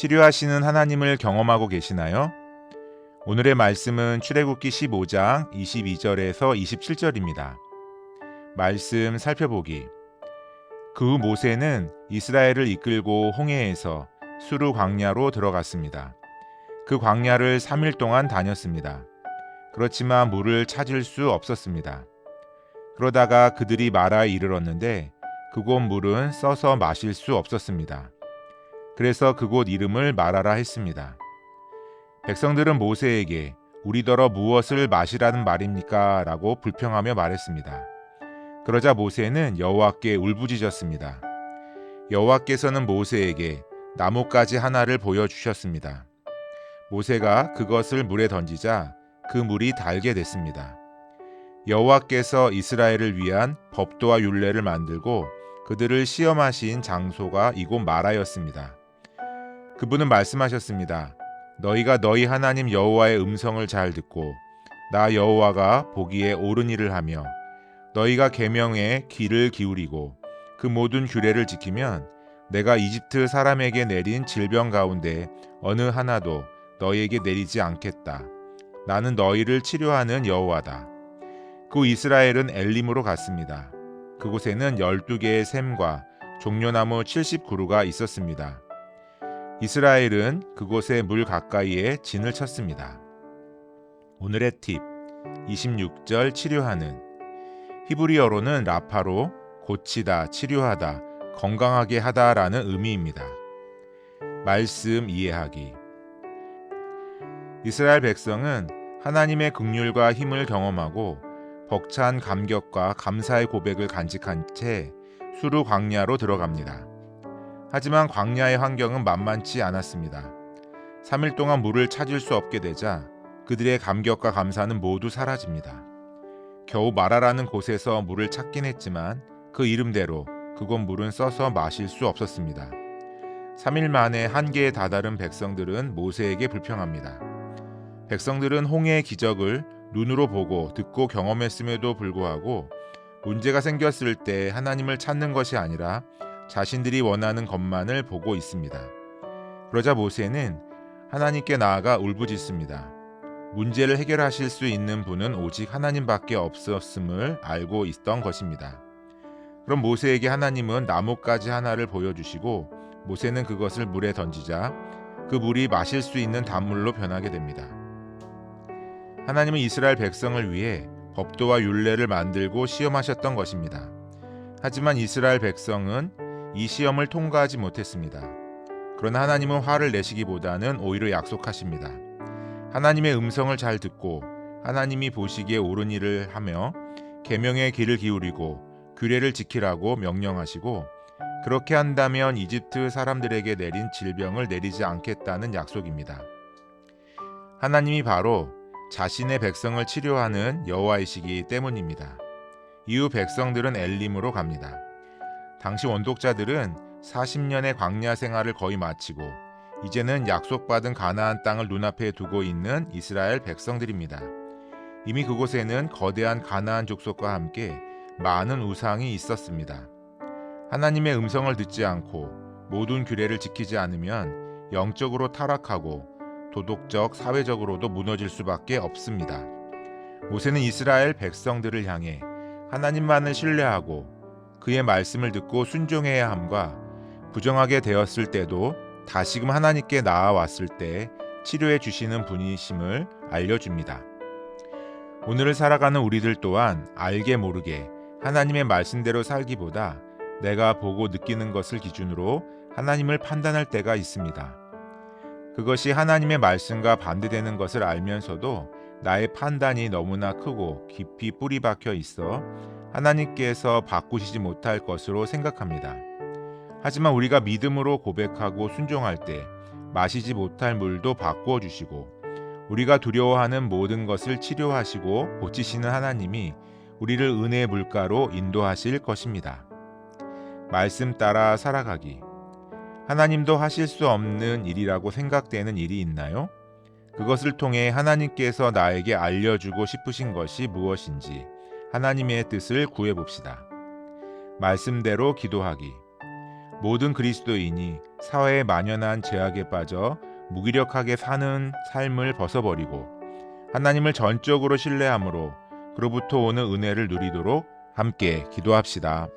치료하시는 하나님을 경험하고 계시나요? 오늘의 말씀은 출애굽기 15장 22절에서 27절입니다. 말씀 살펴보기. 그 후 모세는 이스라엘을 이끌고 홍해에서 수르 광야로 들어갔습니다. 그 광야를 3일 동안 다녔습니다. 그렇지만 물을 찾을 수 없었습니다. 그러다가 그들이 마라에 이르렀는데 그곳 물은 써서 마실 수 없었습니다. 그래서 그곳 이름을 마라라 했습니다. 백성들은 모세에게 우리더러 무엇을 마시라는 말입니까? 라고 불평하며 말했습니다. 그러자 모세는 여호와께 울부짖었습니다. 여호와께서는 모세에게 나뭇가지 하나를 보여주셨습니다. 모세가 그것을 물에 던지자 그 물이 달게 됐습니다. 여호와께서 이스라엘을 위한 법도와 율례를 만들고 그들을 시험하신 장소가 이곳 마라였습니다. 그분은 말씀하셨습니다. 너희가 너희 하나님 여호와의 음성을 잘 듣고 나 여호와가 보기에 옳은 일을 하며 너희가 계명에 귀를 기울이고 그 모든 규례를 지키면 내가 이집트 사람에게 내린 질병 가운데 어느 하나도 너희에게 내리지 않겠다. 나는 너희를 치료하는 여호와다. 그 이스라엘은 엘림으로 갔습니다. 그곳에는 12개의 샘과 종려나무 70그루가 있었습니다. 이스라엘은 그곳의 물 가까이에 진을 쳤습니다. 오늘의 팁 26절 치료하는. 히브리어로는 라파로 고치다, 치료하다, 건강하게 하다라는 의미입니다. 말씀 이해하기. 이스라엘 백성은 하나님의 긍휼과 힘을 경험하고 벅찬 감격과 감사의 고백을 간직한 채 수르 광야로 들어갑니다. 하지만 광야의 환경은 만만치 않았습니다. 3일 동안 물을 찾을 수 없게 되자 그들의 감격과 감사는 모두 사라집니다. 겨우 마라라는 곳에서 물을 찾긴 했지만 그 이름대로 그곳 물은 써서 마실 수 없었습니다. 3일 만에 한계에 다다른 백성들은 모세에게 불평합니다. 백성들은 홍해의 기적을 눈으로 보고 듣고 경험했음에도 불구하고 문제가 생겼을 때 하나님을 찾는 것이 아니라 자신들이 원하는 것만을 보고 있습니다. 그러자 모세는 하나님께 나아가 울부짖습니다. 문제를 해결하실 수 있는 분은 오직 하나님밖에 없었음을 알고 있던 것입니다. 그럼 모세에게 하나님은 나뭇가지 하나를 보여주시고 모세는 그것을 물에 던지자 그 물이 마실 수 있는 단물로 변하게 됩니다. 하나님은 이스라엘 백성을 위해 법도와 율례를 만들고 시험하셨던 것입니다. 하지만 이스라엘 백성은 이 시험을 통과하지 못했습니다. 그러나 하나님은 화를 내시기보다는 오히려 약속하십니다. 하나님의 음성을 잘 듣고 하나님이 보시기에 옳은 일을 하며 계명에 귀를 기울이고 규례를 지키라고 명령하시고 그렇게 한다면 이집트 사람들에게 내린 질병을 내리지 않겠다는 약속입니다. 하나님이 바로 자신의 백성을 치료하는 여호와이시기 때문입니다. 이후 백성들은 엘림으로 갑니다. 당시 원독자들은 40년의 광야 생활을 거의 마치고 이제는 약속받은 가나안 땅을 눈앞에 두고 있는 이스라엘 백성들입니다. 이미 그곳에는 거대한 가나안 족속과 함께 많은 우상이 있었습니다. 하나님의 음성을 듣지 않고 모든 규례를 지키지 않으면 영적으로 타락하고 도덕적, 사회적으로도 무너질 수밖에 없습니다. 모세는 이스라엘 백성들을 향해 하나님만을 신뢰하고 그의 말씀을 듣고 순종해야 함과 부정하게 되었을 때도 다시금 하나님께 나아왔을 때 치료해 주시는 분이심을 알려줍니다. 오늘을 살아가는 우리들 또한 알게 모르게 하나님의 말씀대로 살기보다 내가 보고 느끼는 것을 기준으로 하나님을 판단할 때가 있습니다. 그것이 하나님의 말씀과 반대되는 것을 알면서도 나의 판단이 너무나 크고 깊이 뿌리 박혀 있어 하나님께서 바꾸시지 못할 것으로 생각합니다. 하지만 우리가 믿음으로 고백하고 순종할 때 마시지 못할 물도 바꾸어 주시고 우리가 두려워하는 모든 것을 치료하시고 고치시는 하나님이 우리를 은혜의 물가로 인도하실 것입니다. 말씀 따라 살아가기. 하나님도 하실 수 없는 일이라고 생각되는 일이 있나요? 그것을 통해 하나님께서 나에게 알려주고 싶으신 것이 무엇인지 하나님의 뜻을 구해봅시다. 말씀대로 기도하기. 모든 그리스도인이 사회에 만연한 죄악에 빠져 무기력하게 사는 삶을 벗어버리고 하나님을 전적으로 신뢰함으로 그로부터 오는 은혜를 누리도록 함께 기도합시다.